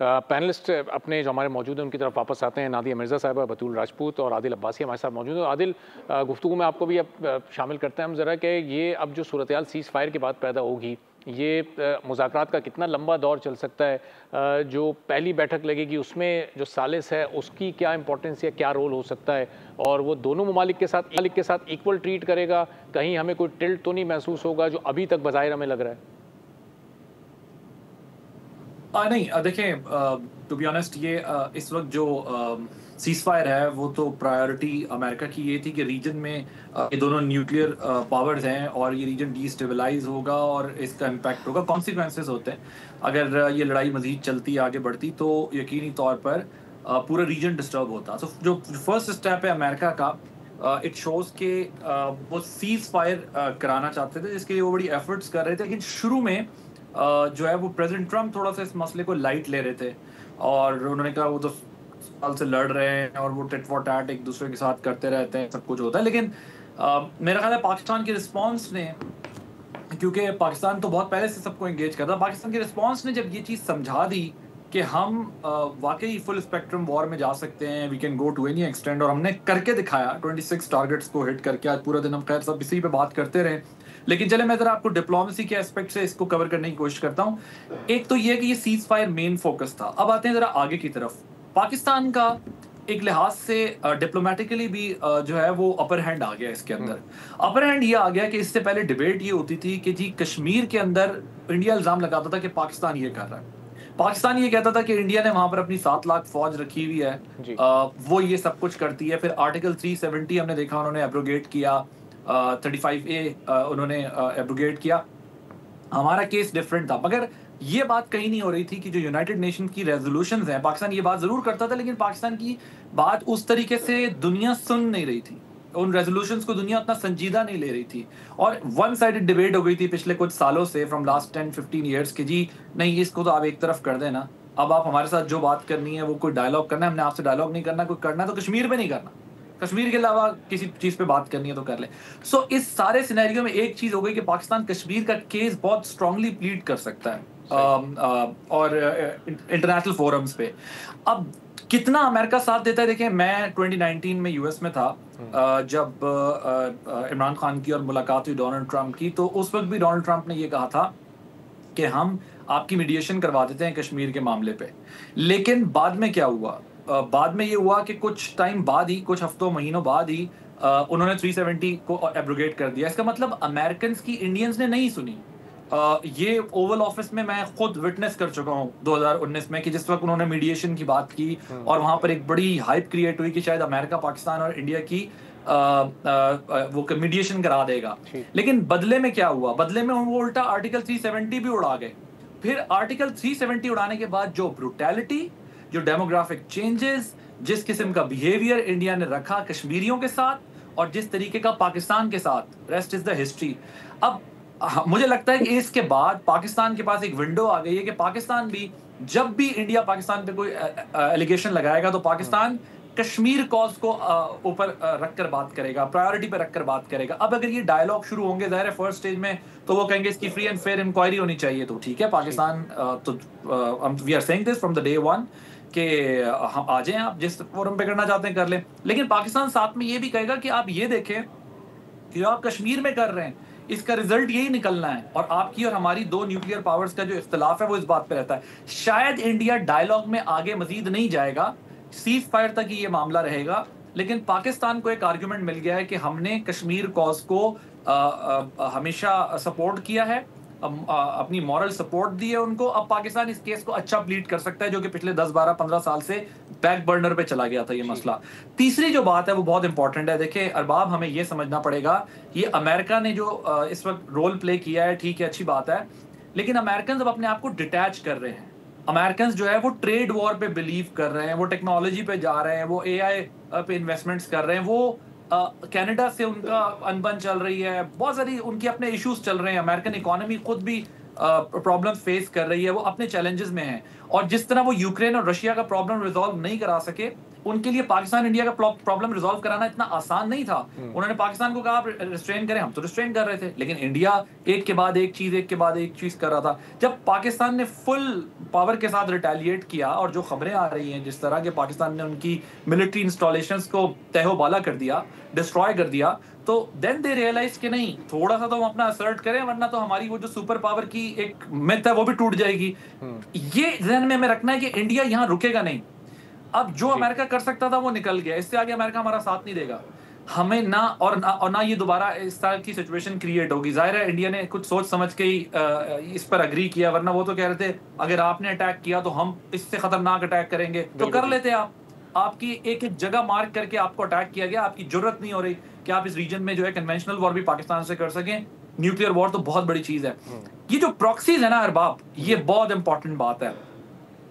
Panelist अपने जो हमारे मौजूद हैं उनकी तरफ वापस आते हैं। नादिया मिर्ज़ा साहिबा, बतूल राजपूत और आदिल अब्बासी हमारे साथ मौजूद हैं। आदिल, गुफ्तगू में आपको भी अब शामिल करते हैं हम ज़रा कि ये अब जो सूरत-ए-हाल सीज़ फायर के बाद पैदा होगी, ये मुज़ाकरात का कितना लंबा दौर चल सकता है? जो पहली बैठक लगेगी उसमें जो सालिस है उसकी क्या इंपॉर्टेंस या क्या रोल हो सकता है? और वो दोनों ममालिक के साथ इक्वल ट्रीट करेगा? कहीं हमें कोई टिल्ट तो नहीं महसूस होगा जो अभी तक बज़ाहिर हमें लग रहा है? नहीं, देखिए, टू बी ऑनेस्ट ये इस वक्त जो सीज फायर है वो तो प्रायोरिटी अमेरिका की ये थी कि रीजन में ये दोनों न्यूक्लियर पावर्स हैं और ये रीजन डीस्टेबलाइज होगा और इसका इम्पैक्ट होगा, कॉन्सिक्वेंसेस होते हैं अगर ये लड़ाई मजीद चलती आगे बढ़ती तो यकीनी तौर पर पूरा रीजन डिस्टर्ब होता। तो जो फर्स्ट स्टेप है अमेरिका का, इट शोज के वो सीज फायर कराना चाहते थे जिसके लिए वो बड़ी एफर्ट्स कर रहे थे, लेकिन शुरू में जो है वो प्रेसिडेंट ट्रम्प थोड़ा सा इस मसले को लाइट ले रहे थे और उन्होंने कहा वो तो साल से लड़ रहे हैं और वो टिट फॉर टैट एक दूसरे के साथ करते रहते हैं, सब कुछ होता है। लेकिन मेरा ख्याल है पाकिस्तान के रिस्पांस ने, क्योंकि पाकिस्तान तो बहुत पहले से सबको एंगेज करता, पाकिस्तान के रिस्पांस ने जब ये चीज़ समझा दी कि हम वाकई फुल स्पेक्ट्रम वॉर में जा सकते हैं, we can go to any extend, और हमने करके दिखाया 26 टारगेट्स को हिट करके। आज पूरा दिन हम खैर सब इसी पे बात करते रहे, लेकिन चले मैं जरा आपको डिप्लोमेसी के एस्पेक्ट से इसको कवर करने की कोशिश करता हूँ। एक तो ये कि ये सीज फायर मेन फोकस था। अब आते हैं जरा आगे की तरफ। पाकिस्तान का एक लिहाज से डिप्लोमेटिकली भी जो है वो अपर हैंड आ गया इसके अंदर। अपर हैंड ये आ गया कि इससे पहले डिबेट ये होती थी कि जी कश्मीर के अंदर इंडिया इल्जाम लगाता था कि पाकिस्तान ये कर रहा है, पाकिस्तान ये कहता था कि इंडिया ने वहां पर अपनी 7 लाख फौज रखी हुई है, वो ये सब कुछ करती है। फिर आर्टिकल 370 हमने देखा उन्होंने एब्रोगेट किया, 35A उन्होंने एब्रोगेट किया। हमारा केस डिफरेंट था, मगर ये बात कहीं नहीं हो रही थी कि जो यूनाइटेड नेशन की रेजोल्यूशंस हैं, पाकिस्तान ये बात जरूर करता था लेकिन पाकिस्तान की बात उस तरीके से दुनिया सुन नहीं रही थी, उन रेजोल्यूशंस को दुनिया उतना संजीदा नहीं ले रही थी और वन साइडेड डिबेट हो गई थी पिछले कुछ सालों से, फ्रॉम लास्ट 10-15 ईयर्स के जी नहीं इसको तो आप एक तरफ कर देना, अब आप हमारे साथ जो बात करनी है वो कोई डायलॉग करना है, हमने आपसे डायलॉग नहीं करना, कोई करना है तो कश्मीर पे नहीं करना, कश्मीर के अलावा किसी चीज पे बात करनी है तो कर ले। सो इस सारे सिनेरियो में एक चीज हो गई कि पाकिस्तान कश्मीर का केस बहुत स्ट्रांगली प्लीड कर सकता है और इंटरनेशनल फोरम्स पे। अब कितना अमेरिका साथ देता है, देखिए मैं 2019 में यूएस में था जब इमरान खान की और मुलाकात हुई डोनाल्ड ट्रंप की, तो उस वक्त भी डोनाल्ड ट्रंप ने ये कहा था कि हम आपकी मीडिएशन करवा देते हैं कश्मीर के मामले पे। लेकिन बाद में क्या हुआ, बाद में ये हुआ कि कुछ टाइम बाद ही, कुछ हफ्तों महीनों बाद ही उन्होंने 370 को एब्रोगेट कर दिया। इसका मतलब अमेरिकन की इंडियंस ने नहीं सुनी। ये ओवल ऑफिस में मैं खुद विटनेस कर चुका हूँ 2019 में कि जिस वक्त उन्होंने मीडिएशन की बात की और वहां पर एक बड़ी हाइप क्रिएट हुई कि शायद अमेरिका पाकिस्तान और इंडिया की वो मीडिएशन करा देगा। लेकिन बदले में क्या हुआ, बदले में वो उल्टा आर्टिकल 370 भी उड़ा गए। फिर आर्टिकल 370 उड़ाने के बाद जो ब्रूटैलिटी, जो डेमोग्राफिक चेंजेस, जिस किस्म का बिहेवियर इंडिया ने रखा कश्मीरियों के साथ और जिस तरीके का पाकिस्तान के साथ, रेस्ट इज द हिस्ट्री। अब मुझे लगता है कि इसके बाद पाकिस्तान के पास एक विंडो आ गई है कि पाकिस्तान भी, जब भी इंडिया पाकिस्तान पे कोई एलिगेशन लगाएगा तो पाकिस्तान कश्मीर कॉज को ऊपर रखकर बात करेगा, प्रायोरिटी पे रखकर बात करेगा। अब अगर ये डायलॉग शुरू होंगे ज़ाहिर है फर्स्ट स्टेज में तो वो कहेंगे इसकी फ्री एंड फेयर इंक्वायरी होनी चाहिए, तो ठीक है पाकिस्तान, तो we are saying this from the day one कि हम आ जाएं, आप जिस फोरम पे करना चाहते हैं कर लें। लेकिन पाकिस्तान साथ में ये भी कहेगा कि आप ये देखें कि जो आप कश्मीर में कर रहे हैं इसका रिजल्ट यही निकलना है, और आपकी और हमारी दो न्यूक्लियर पावर्स का जो इख्तिलाफ है वो इस बात पे रहता है। शायद इंडिया डायलॉग में आगे मजीद नहीं जाएगा, सीज फायर तक ही ये मामला रहेगा, लेकिन पाकिस्तान को एक आर्गुमेंट मिल गया है कि हमने कश्मीर कॉज को हमेशा सपोर्ट किया है, अपनी मॉरल सपोर्ट दी है उनको। अब पाकिस्तान इस केस को अच्छा प्लीड कर सकता है जो कि पिछले 10, 12, 15 साल से बैक बर्नर पे चला गया था ये मसला। तीसरी जो बात है वो बहुत इंपॉर्टेंट है। देखिए अरबाब, हमें ये समझना पड़ेगा, ये अमेरिका ने जो इस वक्त रोल प्ले किया है, ठीक है, अच्छी बात है, लेकिन अमेरिकन अब अपने आप को डिटैच कर रहे हैं। अमेरिकन जो है वो ट्रेड वॉर पे बिलीव कर रहे हैं, वो टेक्नोलॉजी पे जा रहे हैं, वो एआई पे इन्वेस्टमेंट्स कर रहे हैं, वो कनाडा से उनका अनबन चल रही है, बहुत सारी उनके अपने इश्यूज चल रहे हैं। अमेरिकन इकोनॉमी खुद भी प्रॉब्लम फेस कर रही है, वो अपने चैलेंजेस में है, और जिस तरह वो यूक्रेन और रशिया का प्रॉब्लम रिजॉल्व नहीं करा सके, उनके लिए पाकिस्तान इंडिया का प्रॉब्लम रिजॉल्व कराना इतना आसान नहीं था। उन्होंने पाकिस्तान को कहा आप रिस्ट्रेन करें, हम तो रिस्ट्रेन कर रहे थे, लेकिन इंडिया एक के बाद एक चीज कर रहा था। जब पाकिस्तान ने फुल पावर के साथ रिटेलिएट किया, और जो खबरें आ रही हैं जिस तरह के पाकिस्तान ने उनकी मिलिट्री इंस्टॉलेशंस को तहबाला कर दिया, डिस्ट्रॉय कर दिया, तो देन दे रियलाइज कि नहीं, थोड़ा सा तो हम अपना असर्ट करें, वरना तो हमारी वो जो सुपर पावर की एक मिथ है वो भी टूट जाएगी। ये ध्यान में हमें रखना है कि इंडिया यहाँ रुकेगा नहीं। अब जो अमेरिका कर सकता था वो निकल गया, इससे आगे अमेरिका हमारा साथ नहीं देगा। हमें ना ये दोबारा इस तरह की सिचुएशन क्रिएट होगी। जाहिर है इंडिया ने कुछ सोच समझ के ही इस पर अग्री किया, वरना वो तो कह रहे थे अगर आपने अटैक किया तो हम इससे खतरनाक अटैक करेंगे, तो कर लेते आप। आपकी एक एक जगह मार्क करके आपको अटैक किया गया, आपकी जरूरत नहीं हो रही कि आप इस रीजन में जो है कन्वेंशनल वॉर भी पाकिस्तान से कर सकें। न्यूक्लियर वॉर तो बहुत बड़ी चीज है। ये जो प्रॉक्सीज है ना अरबाब, ये बहुत इंपॉर्टेंट बात है।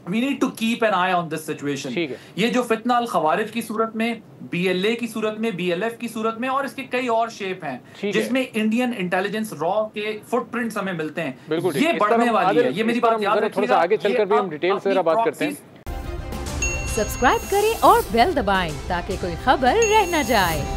We need to keep an eye on this situation। ये जो फितना अल खवारिज की सूरत में, BLA की सूरत में, BLF की सूरत में, और इसके कई और शेप हैं जिसमें इंडियन इंटेलिजेंस रॉ के फुटप्रिंट्स हमें मिलते हैं। ये बढ़ने वाली है, ये मेरी बात याद रखिएगा। थोड़ा सा आगे चलकर भी हम डिटेल से बात करते हैं। सब्सक्राइब करें और बेल दबाएं ताकि कोई खबर रह न जाए।